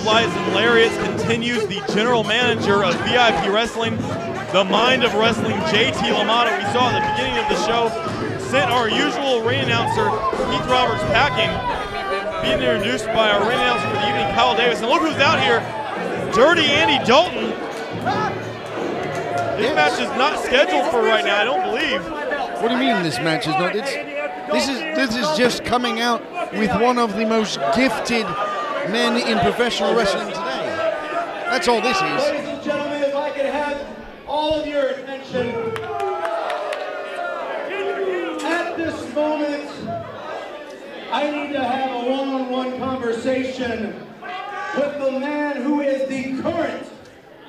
Butterflies and Lariats continues. The general manager of VIP Wrestling, the mind of wrestling, JT LaMotta, we saw at the beginning of the show, sent our usual ring announcer, Keith Roberts, packing, being introduced by our ring announcer for the evening, Kyle Davis. And look who's out here, Dirty Andy Dalton. This match is not scheduled for right now, I don't believe. What do you mean this match is not? This is just coming out with one of the most gifted men in professional wrestling today. That's all this is. Ladies and gentlemen, if I could have all of your attention. At this moment, I need to have a one-on-one conversation with the man who is the current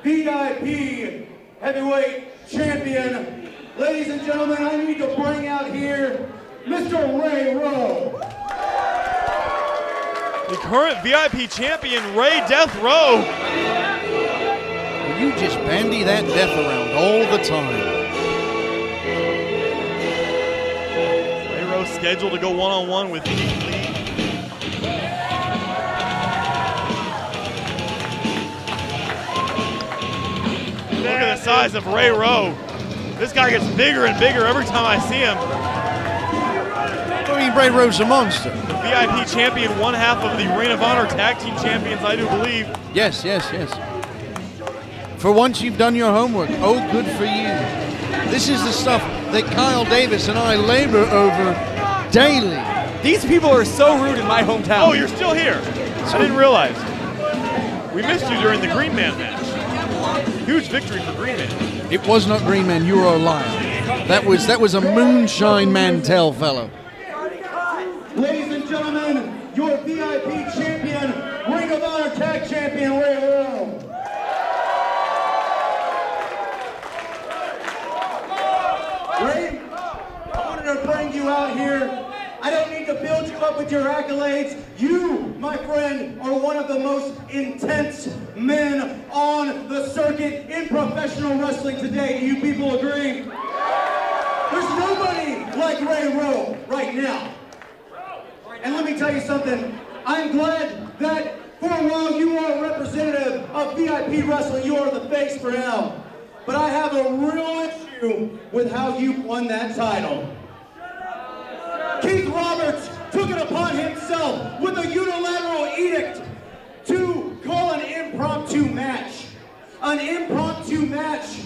VIP heavyweight champion. Ladies and gentlemen, I need to bring out here Mr. Ray Rowe. The current VIP champion, Ray Death Rowe. You just bandy that death around all the time. Ray Rowe scheduled to go one-on-one with Keith Lee. Look at the size of Ray Rowe. This guy gets bigger and bigger every time I see him. I mean, Ray Rowe's a monster. The VIP champion, one half of the Ring of Honor Tag Team Champions, I do believe. Yes, yes, yes. For once you've done your homework. Oh, good for you. This is the stuff that Kyle Davis and I labor over daily. These people are so rude in my hometown. Oh, you're still here. I didn't realize. We missed you during the Green Man match. Huge victory for Green Man. It was not Green Man, you were a liar. That was a Moonshine Mantell fellow. Ladies and gentlemen, your VIP champion, Ring of Honor Tag Champion, Ray Rowe. Ray, I wanted to bring you out here. I don't need to build you up with your accolades. You, my friend, are one of the most intense men on the circuit in professional wrestling today. Do you people agree? There's nobody like Ray Rowe right now. And let me tell you something, I'm glad that for a while you are a representative of VIP wrestling. You are the face for now. But I have a real issue with how you won that title. Keith Roberts took it upon himself with a unilateral edict to call an impromptu match. An impromptu match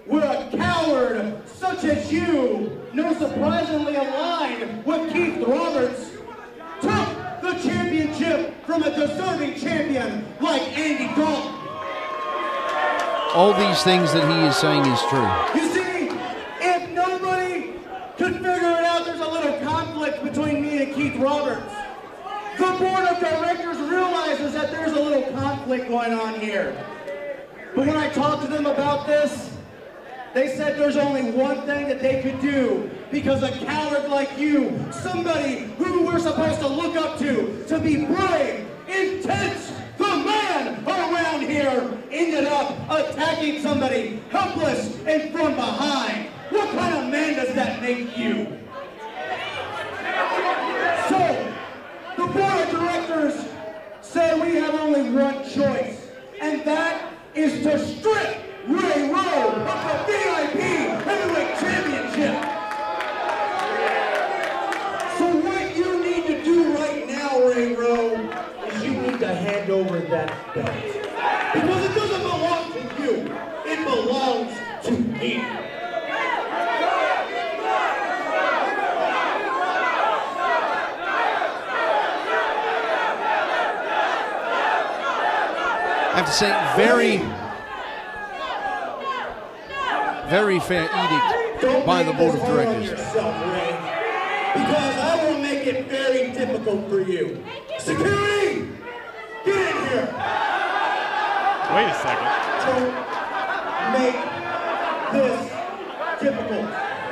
where a coward such as you, no surprisingly aligned with Keith Roberts, took the championship from a deserving champion like Andy Dalton. All these things that he is saying is true. You see, if nobody could figure it out, there's a little conflict between me and Keith Roberts. The board of directors realizes that there's a little conflict going on here. But when I talked to them about this, they said there's only one thing that they could do, because a coward like you, somebody who we're supposed to look up to be brave, intense, the man around here, ended up attacking somebody helpless and from behind. What kind of man does that make you? So, the board of directors said we have only one choice, and that is to strip Ray Rowe of the VIP Heavyweight Championship. So what you need to do right now, Ray Rowe, is you need to hand over that belt. Because it doesn't belong to you, it belongs to me. I have to say, very fair edict by the board of directors. Yourself, Ray, because I will make it very difficult for you. Security, get in here. Wait a second. Don't make this difficult.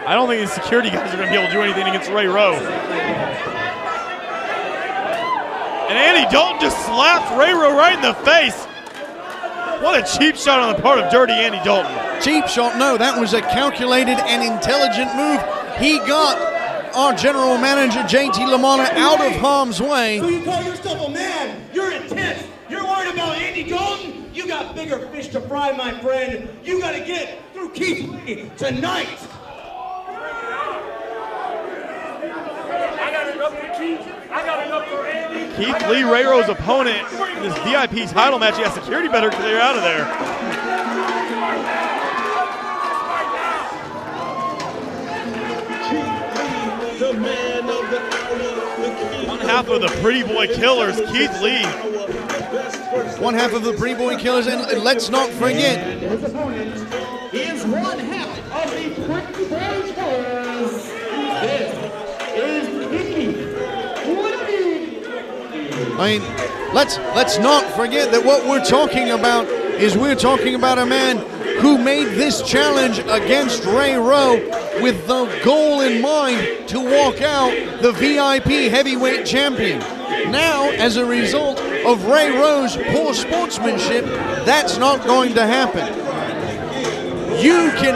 I don't think the security guys are going to be able to do anything against Ray Rowe. And Andy Dalton just slapped Ray Rowe right in the face. What a cheap shot on the part of Dirty Andy Dalton. Cheap shot? No, that was a calculated and intelligent move. He got our general manager, JT LaMotta, out of harm's way. So you call yourself a man, you're intense, You're worried about Andy Dalton? You got bigger fish to fry, my friend. You got to get through Keith Lee tonight. I got enough for Keith. I got enough for Andy. Keith Lee, Ray Rowe's opponent in this VIP title match. Yeah, security better clear out of there. The man of the hour, One half of the Pretty Boy Killers, Keith Lee. One half of the Pretty Boy Killers, and let's not forget, His opponent is one half of the Pretty Boy Killers. This is Mickey. I mean, let's not forget that what we're talking about is we're talking about a man who made this challenge against Ray Rowe with the goal in mind to walk out the VIP heavyweight champion. Now, as a result of Ray Rowe's poor sportsmanship, that's not going to happen. You can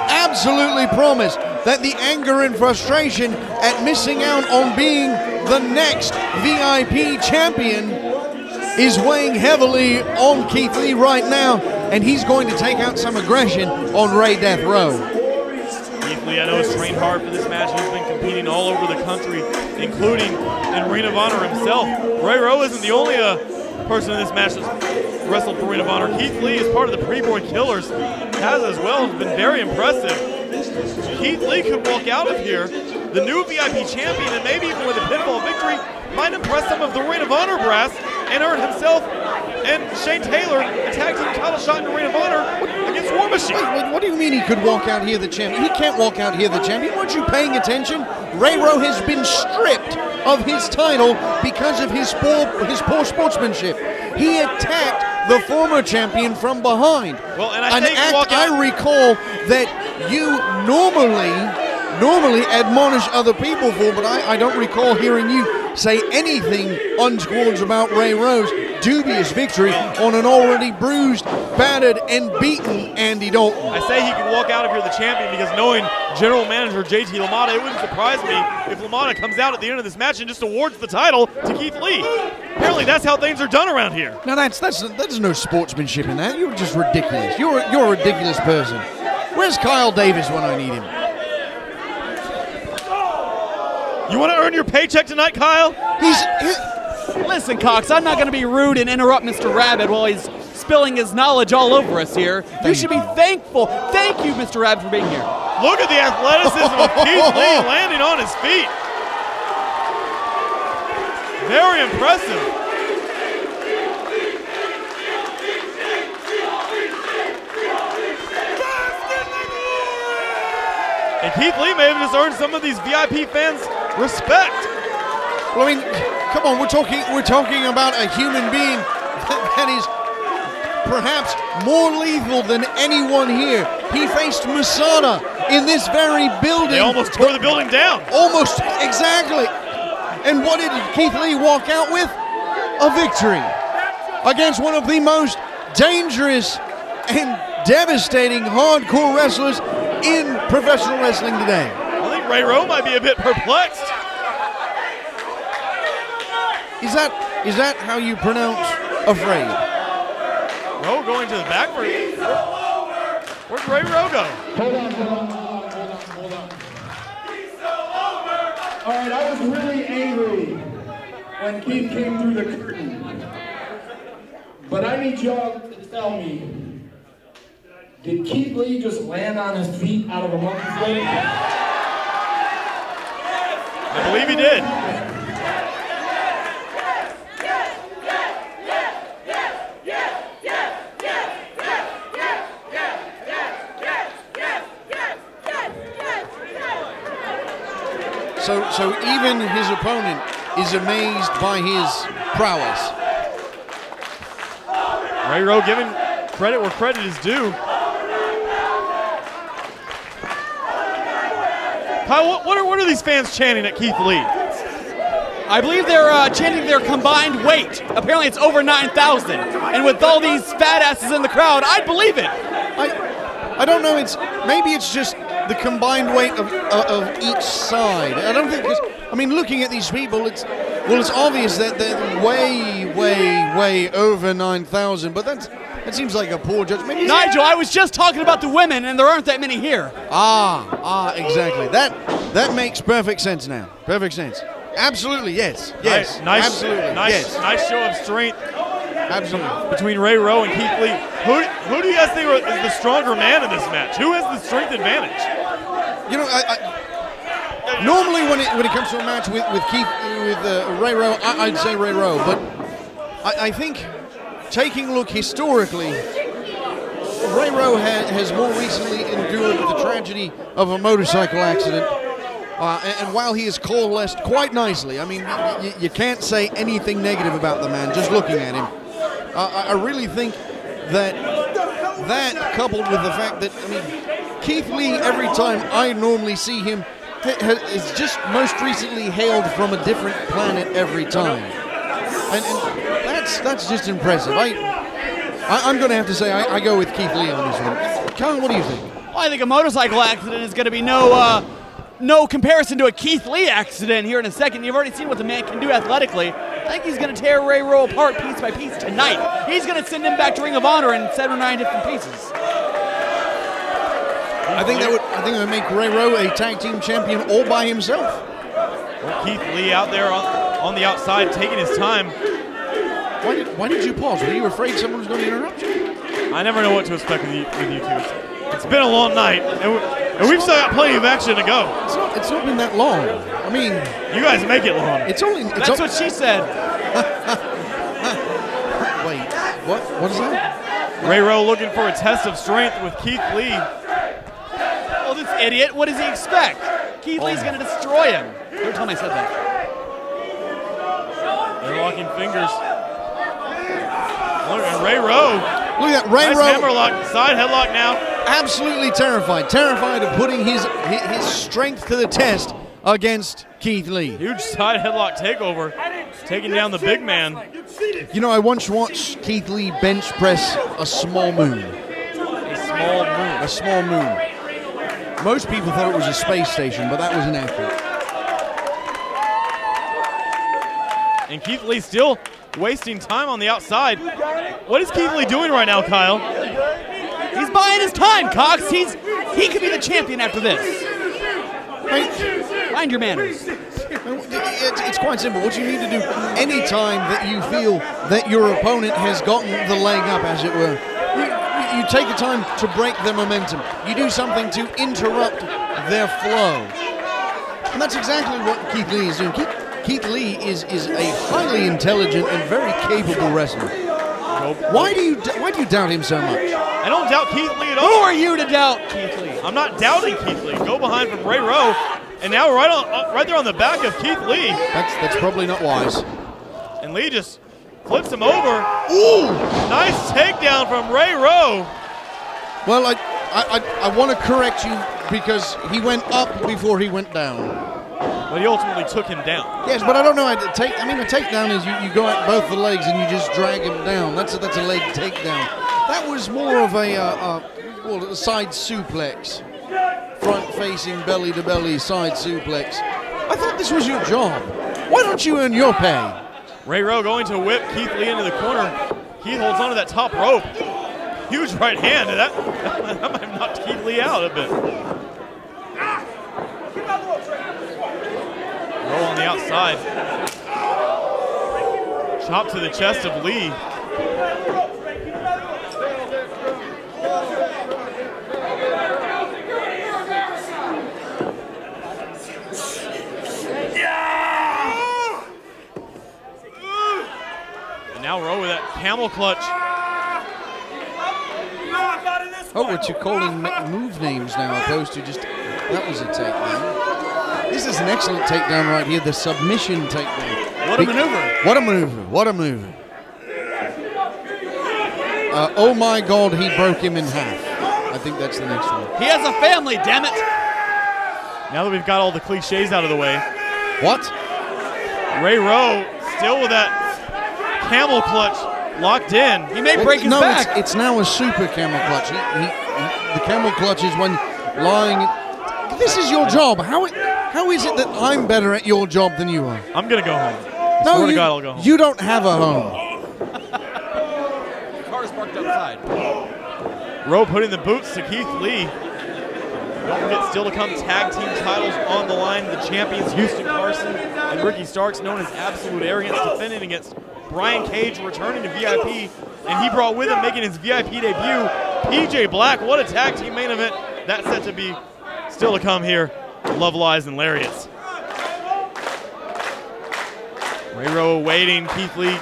absolutely promise that the anger and frustration at missing out on being the next VIP champion is weighing heavily on Keith Lee right now, and he's going to take out some aggression on Ray Death Rowe. Keith Lee, I know, has trained hard for this match. He's been competing all over the country, including in Ring of Honor himself. Ray Rowe isn't the only person in this match that's wrestled for Ring of Honor. Keith Lee is part of the Pretty Boy Killers, has as well, has been very impressive. Keith Lee could walk out of here the new VIP champion, and maybe even with a pinfall victory, might impress some of the Ring of Honor brass and earn himself and Shane Taylor a tag team title shot in the Ring of Honor against War Machine. Wait, what do you mean he could walk out here the champion? He can't walk out here the champion. Weren't you paying attention? Ray Rowe has been stripped of his title because of his poor sportsmanship. He attacked the former champion from behind. Well, and an act I recall that you normally admonish other people for, but I don't recall hearing you say anything untoward about Ray Rowe's dubious victory on an already bruised, battered, and beaten Andy Dalton. I say he could walk out of here the champion because knowing General Manager JT LaMotta, it wouldn't surprise me if LaMotta comes out at the end of this match and just awards the title to Keith Lee. Apparently that's how things are done around here. Now there's no sportsmanship in that. You're just ridiculous. You're a ridiculous person. Where's Kyle Davis when I need him? You want to earn your paycheck tonight, Kyle? Listen, Cox, I'm not going to be rude and interrupt Mr. Rabbit while he's spilling his knowledge all over us here. You should be thankful. Thank you, Mr. Rabbit, for being here. Look at the athleticism of Keith Lee landing on his feet. Very impressive. And Keith Lee may have just earned some of these VIP fans' respect. Well, I mean, come on, we're talking about a human being that is perhaps more lethal than anyone here. He faced Masada in this very building. They almost tore the building down. Almost, exactly. And what did Keith Lee walk out with? A victory against one of the most dangerous and devastating hardcore wrestlers in professional wrestling today. I think Ray Rowe might be a bit perplexed. Is that how you pronounce afraid? Rowe going to the back for it. Where'd Ray Rowe go? Hold on. All right, I was really angry when Keith came through the curtain. But I need y'all to tell me, did Keith Lee just land on his feet out of a monkey's leg? I believe he did. So even his opponent is amazed by his prowess. Ray Rowe giving credit where credit is due. Kyle, what are these fans chanting at Keith Lee? I believe they're chanting their combined weight. Apparently it's over 9,000. And with all these fat asses in the crowd, I'd believe it. I don't know, maybe it's just the combined weight of each side. I don't think, I mean, looking at these people, Well, it's obvious that they're way over 9,000, but that seems like a poor judge. Maybe Nigel, I was just talking about the women, and there aren't that many here. Exactly. That makes perfect sense now. Perfect sense. Absolutely, yes. Nice, absolutely, nice show of strength. Absolutely. Between Ray Rowe and Keith Lee. Who do you guys think is the stronger man in this match? Who has the strength advantage? You know, normally when it comes to a match with Ray Rowe, I'd say Ray Rowe. But I think taking a look historically, Ray Rowe has more recently endured the tragedy of a motorcycle accident. And while he has coalesced quite nicely, I mean, you can't say anything negative about the man just looking at him. I really think that coupled with the fact that, I mean, Keith Lee, every time I normally see him, is just most recently hailed from a different planet every time. And that's just impressive. I'm going to have to say I go with Keith Lee on this one. Kyle, what do you think? Well, I think a motorcycle accident is going to be no comparison to a Keith Lee accident here in a second. You've already seen what the man can do athletically. I think he's going to tear Ray Rowe apart piece by piece tonight. He's going to send him back to Ring of Honor in 7 or 9 different pieces. I think that would make Ray Rowe a tag team champion all by himself. Well, Keith Lee out there on the outside taking his time. Why did you pause? Were you afraid someone was going to interrupt you? I never know what to expect with you two. It's been a long night, and we've still got plenty of action to go. It's not been that long. I mean, you guys make it long. That's what she said. Wait, what is that? Ray Rowe looking for a test of strength with Keith Lee. Oh, this idiot! What does he expect? Keith Lee's going to destroy him. Third time I said that. They're locking fingers. Look at Ray Rowe. Look at that, Ray Rowe. Hammerlock, side headlock now. Absolutely terrified of putting his strength to the test against Keith Lee. Huge side headlock takeover, taking down the big man. You know, I once watched Keith Lee bench press a small moon. A small moon. Most people thought it was a space station, but that was inaccurate. And Keith Lee still wasting time on the outside. What is Keith Lee doing right now, Kyle? He's buying his time, Cox. He could be the champion after this. Mind your manners. It's quite simple. What you need to do anytime that you feel that your opponent has gotten the leg up, as it were, you take the time to break their momentum. You do something to interrupt their flow. And that's exactly what Keith Lee is doing. Keith Lee is a highly intelligent and very capable wrestler. Why do you doubt him so much? I don't doubt Keith Lee at all. Who are you to doubt Keith Lee? I'm not doubting Keith Lee. Go behind from Ray Rowe, and now right there on the back of Keith Lee. That's probably not wise. And Lee just flips him over. Ooh! Nice takedown from Ray Rowe. Well, I want to correct you because he went up before he went down. But he ultimately took him down. Yes, but I don't know. A takedown is you go at both the legs and you just drag him down. That's a leg takedown. That was more of a side suplex. Front-facing, belly-to-belly side suplex. I thought this was your job. Why don't you earn your pay? Ray Rowe going to whip Keith Lee into the corner. Keith holds onto that top rope. Huge right hand. That might have knocked Keith Lee out a bit. Rowe on the outside. Chop to the chest of Lee. And now Rowe with that camel clutch. Oh, what you're calling move names now, opposed to just, that was a takedown. This is an excellent takedown right here, the submission takedown. What a maneuver. What a maneuver. What a maneuver. Oh my God, he broke him in half. I think that's the next one. He has a family, damn it. Now that we've got all the cliches out of the way. What? Ray Rowe still with that camel clutch locked in. He may break his back. No, it's now a super camel clutch. The camel clutch is when lying. This is your job. How is it that I'm better at your job than you are? I'm going to go home. No, Swear to God, I'll go home. you don't have a home. Car's parked outside. Rowe putting the boots to Keith Lee. Don't forget, still to come, tag team titles on the line. The champions Houston Carson and Ricky Starks, known as Absolute Arrogance, defending against Brian Cage, returning to VIP. And he brought with him, making his VIP debut, PJ Black. What a tag team main event. That's set to be still to come here. Love Lies and Lariats. Ray Rowe waiting. Keith Lee.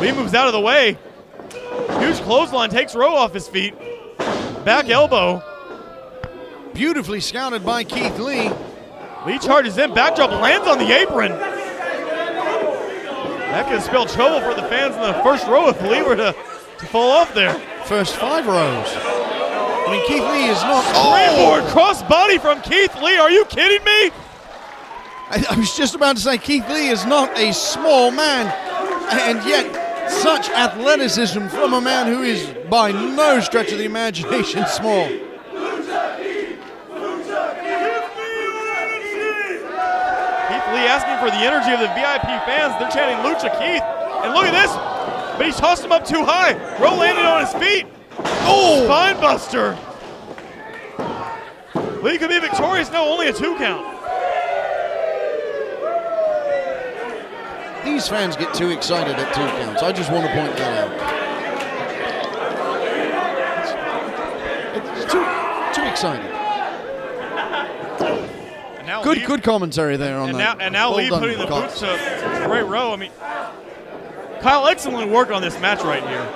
Lee moves out of the way. Huge clothesline takes Rowe off his feet. Back elbow. Beautifully scouted by Keith Lee. Lee charges in. Backdrop lands on the apron. That could spell trouble for the fans in the first row if Lee were to fall off there. First 5 rows. I mean, Keith Lee is not. Springboard cross body from Keith Lee. Are you kidding me? I was just about to say, Keith Lee is not a small man, and yet such athleticism from a man who is by no stretch of the imagination small. Keith Lee asking for the energy of the VIP fans. They're chanting Lucha Keith. And look at this. But he tossed him up too high. Rowe landed on his feet. Oh, spine buster. Lee could be victorious. No, only a 2 count. These fans get too excited at 2 counts. I just want to point that out. It's too excited. And now Good commentary there on that. And now Well Lee done, putting the Cox. boots to Ray Rowe. I mean, Kyle, excellent work on this match right here.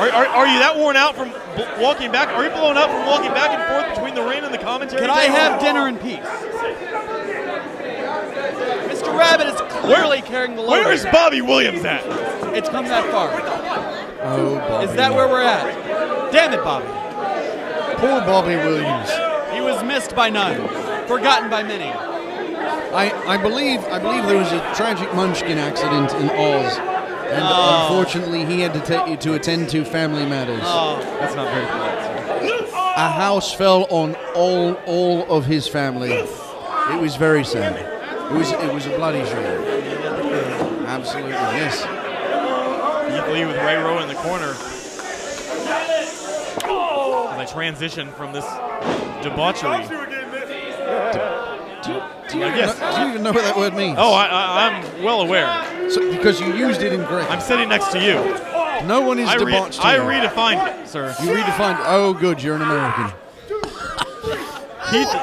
Are you that worn out from walking back? Are you blown up from walking back and forth between the ring and the commentary? Can I have dinner in peace? Mr. Rabbit is clearly carrying the load. Where is Bobby Williams at? It's come that far. Oh, Bobby. Is that where we're at? Damn it, Bobby. Poor Bobby Williams. He was missed by none, forgotten by many. I believe there was a tragic Munchkin accident in Oz, and unfortunately he had to attend to family matters. Oh, that's not very polite. A house fell on all of his family. It was very sad. It was a bloody show. Absolutely, yes. Keith Lee with Ray Rowe in the corner. As I transition from this debauchery. Do you even know what that word means? Oh, I'm well aware. Because you used it incorrectly. I'm sitting next to you. No one is debauched I here. redefined it, sir. You redefined. Oh, good. You're an American. Keith,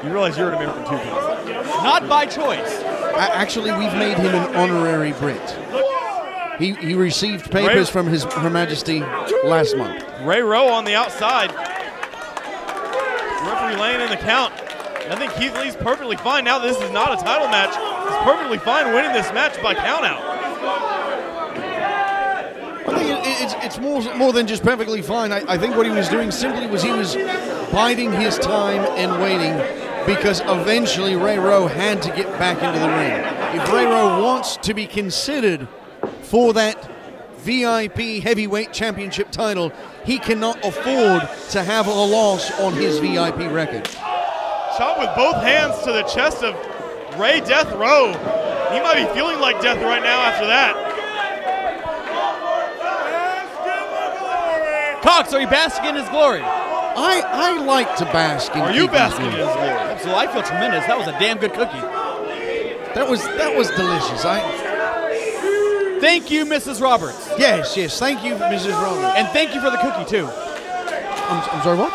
you realize you're an American too, Keith. Not by choice. Actually, we've made him an honorary Brit. He received papers from Her Majesty last month. Ray Rowe on the outside. Referee laying in the count. I think Keith Lee's perfectly fine. Now this is not a title match. He's perfectly fine winning this match by countout. I think it's more than just perfectly fine. I think what he was doing simply was he was biding his time and waiting because eventually Ray Rowe had to get back into the ring. If Ray Rowe wants to be considered for that VIP Heavyweight Championship title, he cannot afford to have a loss on his VIP record. Shot with both hands to the chest of Ray Death Rowe. He might be feeling like death right now after that. Cox, are you basking in his glory? I like to bask in Are you people's basking in his glory. glory? Absolutely. I feel tremendous. That was a damn good cookie. That was delicious. Thank you, Mrs. Roberts. Yes. Thank you, Mrs. Roberts. And thank you for the cookie, too. I'm sorry, what?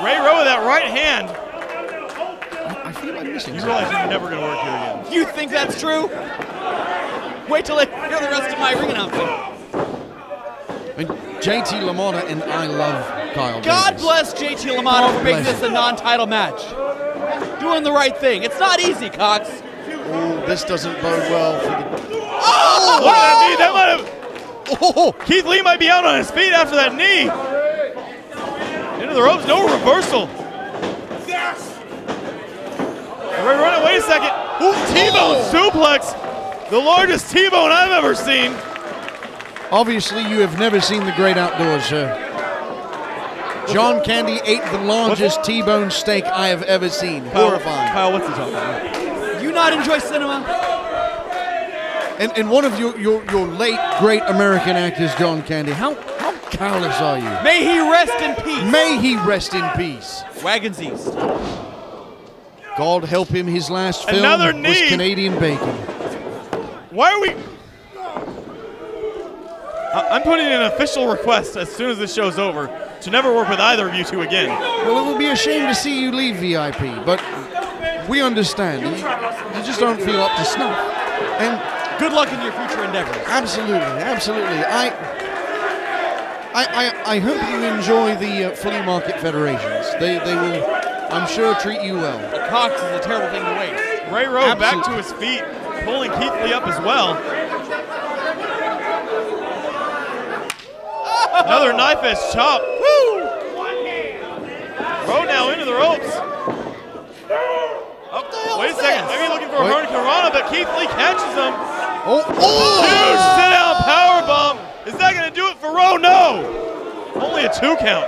Ray Rowe with that right hand. I feel like missing You something. realize you're never going to work here again. You think that's true? Wait till I hear the rest of my ring announcement. I mean, JT LaMotta and I love Kyle God Davis. bless JT LaMotta for making bless this a non-title match. Doing the right thing. It's not easy, Cox. Oh, this doesn't bode well for the... Oh! Look at that knee. That might have... Oh! Keith Lee might be out on his feet after that knee. Into the ropes. No reversal. Yes! Ray, run it. Wait a second. Ooh, T-bone suplex. The largest T-bone I've ever seen. Obviously, you have never seen the great outdoors, sir. John Candy ate the largest T-bone steak I have ever seen. Horrifying. Kyle, what's he talking about? You you not enjoy cinema? And one of your late great American actors, John Candy, how callous are you? May he rest in peace. May he rest in peace. Wagons East. God help him, his last film Another was knee. Canadian Bacon. Why are we... I'm putting in an official request as soon as this show's over to never work with either of you two again. Well, it would be a shame to see you leave VIP, but we understand. You just don't feel up to snuff. And good luck in your future endeavors. absolutely, absolutely. I hope you enjoy the flea market federations. They will, I'm sure, treat you well. A Cox is a terrible thing to waste. Ray Rowe back to his feet, pulling Keith Lee up as well. Another knife edge chop. Woo! Rowe now into the ropes. Oh, wait a second. Maybe looking for a Hurricane Rana, but Keith Lee catches him. Huge sit-down powerbomb. Is that going to do it for Rowe? No. Only a 2 count.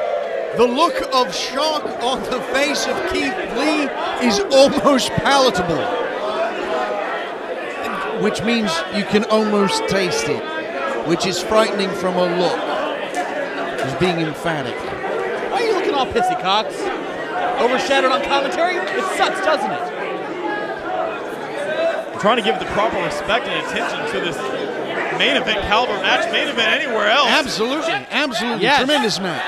The look of shock on the face of Keith Lee is almost palatable, which means you can almost taste it, which is frightening from a look. He's being emphatic. Why are you looking all pissy, Cox? Overshadowed on commentary? It sucks, doesn't it? I'm trying to give the proper respect and attention to this main event caliber match, main event anywhere else. Absolutely, absolutely. Yes. Tremendous match.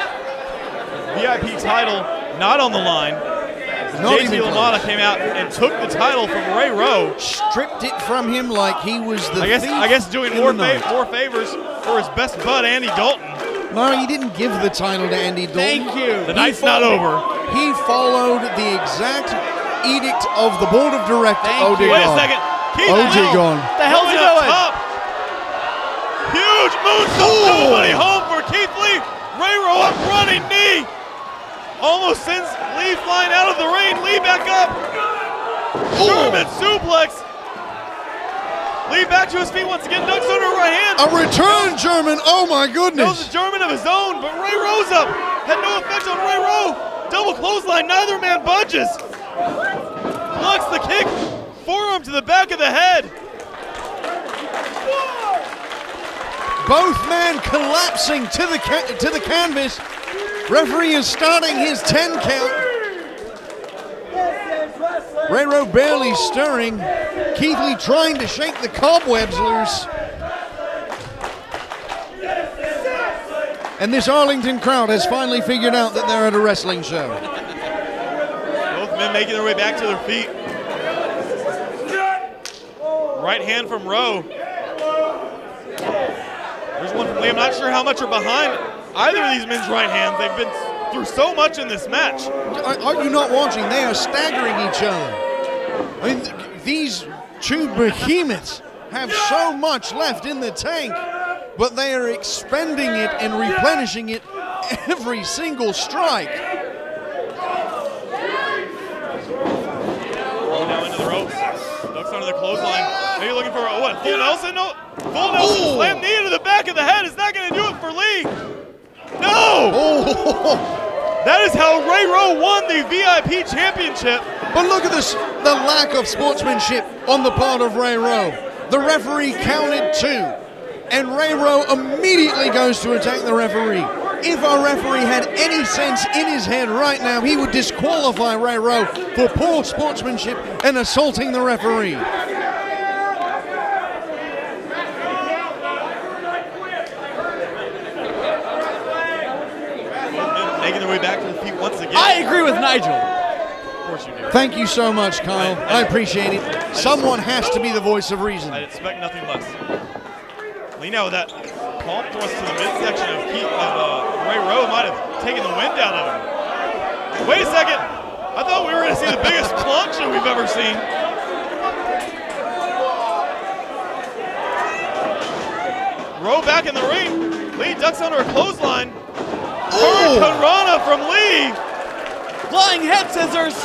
VIP title not on the line. Not JT even LaMotta close. came out and took the title from Ray Rowe. Stripped it from him like he was the thief I guess doing in more the night. favors for his best bud, Andy Dalton. No, he didn't give the title to Andy Dalton. Thank you. The night's not over. He followed the exact edict of the board of directors. Thank you. Wait a second. Keith OJ Lee gone. What the hell's he coming up doing? top. Huge moonsault. Nobody home for Keith Lee. Ray Rowe up running knee. Almost sends Lee flying out of the ring. Lee back up. German suplex. Lee back to his feet once again. Ducks under a right hand. A return German. Oh my Knows goodness. a German of his own, but Ray Rowe's up. Had no effect on Ray Rowe. Double clothesline. Neither man budges. Blocks the kick. Forearm to the back of the head. Both men collapsing to the canvas. Referee is starting his 10 count. Ray Rowe barely stirring. Keith Lee trying to shake the cobwebs loose. And this Arlington crowd has finally figured out that they're at a wrestling show. Both men making their way back to their feet. Right hand from Rowe. There's one from Lee. I'm not sure how much are behind either of these men's right hands. They've been through so much in this match. Are you not watching? They are staggering each other. I mean, these two behemoths have so much left in the tank, but they are expending it and replenishing it every single strike. Now into the ropes. Ducks under the clothesline. Maybe looking for a what? Full Nelson? No. Full Nelson slam knee into the back of the head. Is that going to do it for Lee? No! Oh. That is how Ray Rowe won the VIP championship. But look at this, the lack of sportsmanship on the part of Ray Rowe. The referee counted 2, and Ray Rowe immediately goes to attack the referee. If our referee had any sense in his head right now, he would disqualify Ray Rowe for poor sportsmanship and assaulting the referee. Making their way back to the feet once again. I agree with Nigel. Of course you do. Thank you so much, Kyle. I appreciate it. Someone has to be the voice of reason. I'd expect nothing less. Lee now with that palm thrust to the midsection of Ray Rowe might have taken the wind out of him. Wait a second. I thought we were going to see the biggest plunge that we've ever seen. Rowe back in the ring. Lee ducks under a clothesline. Hurricane Rana from Lee. Flying head scissors.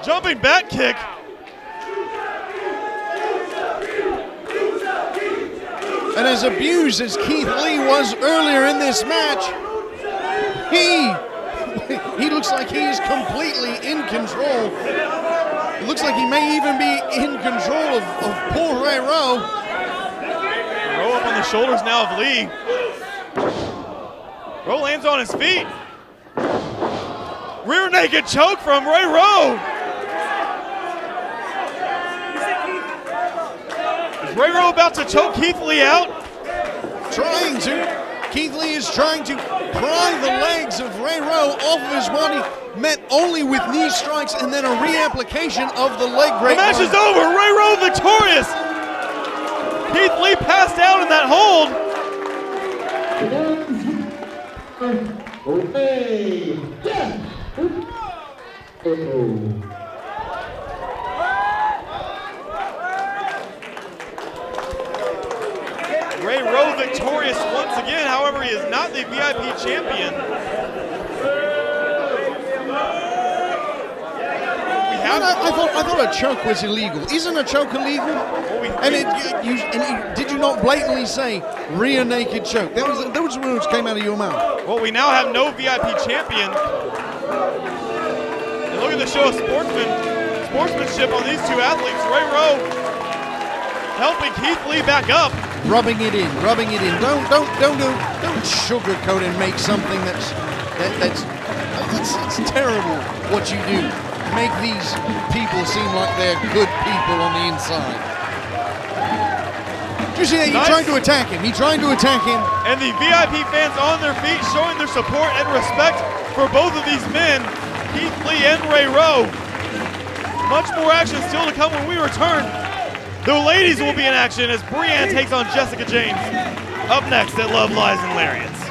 Jumping back kick. And as abused as Keith Lee was earlier in this match, he looks like he is completely in control. looks like he may even be in control of poor Ray Rowe. Rowe up on the shoulders now of Lee. Rowe lands on his feet. Rear naked choke from Ray Rowe. Is Ray Rowe about to choke Keith Lee out? Trying to. Keith Lee is trying to pry the legs of Ray Rowe off of his body, met only with knee strikes and then a reapplication of the leg break. The match is over. Ray Rowe victorious. Keith Lee passed out in that hold. Ray Rowe victorious once again. However, he is not the VIP champion. I thought a choke was illegal. Isn't a choke illegal? Did you not blatantly say rear naked choke? Those words came out of your mouth. Well, we now have no VIP champion. And look at the show of sportsmanship on these two athletes. Ray Rowe helping Keith Lee back up. Rubbing it in. Don't sugarcoat and make something that's it's terrible what you do. Make these people seem like they're good people on the inside. Did you see that? He tried to attack him. And the VIP fans on their feet showing their support and respect for both of these men, Keith Lee and Ray Rowe. Much more action still to come when we return. The ladies will be in action as Brianne takes on Jessica James. Up next at Love, Lies, and Lariats.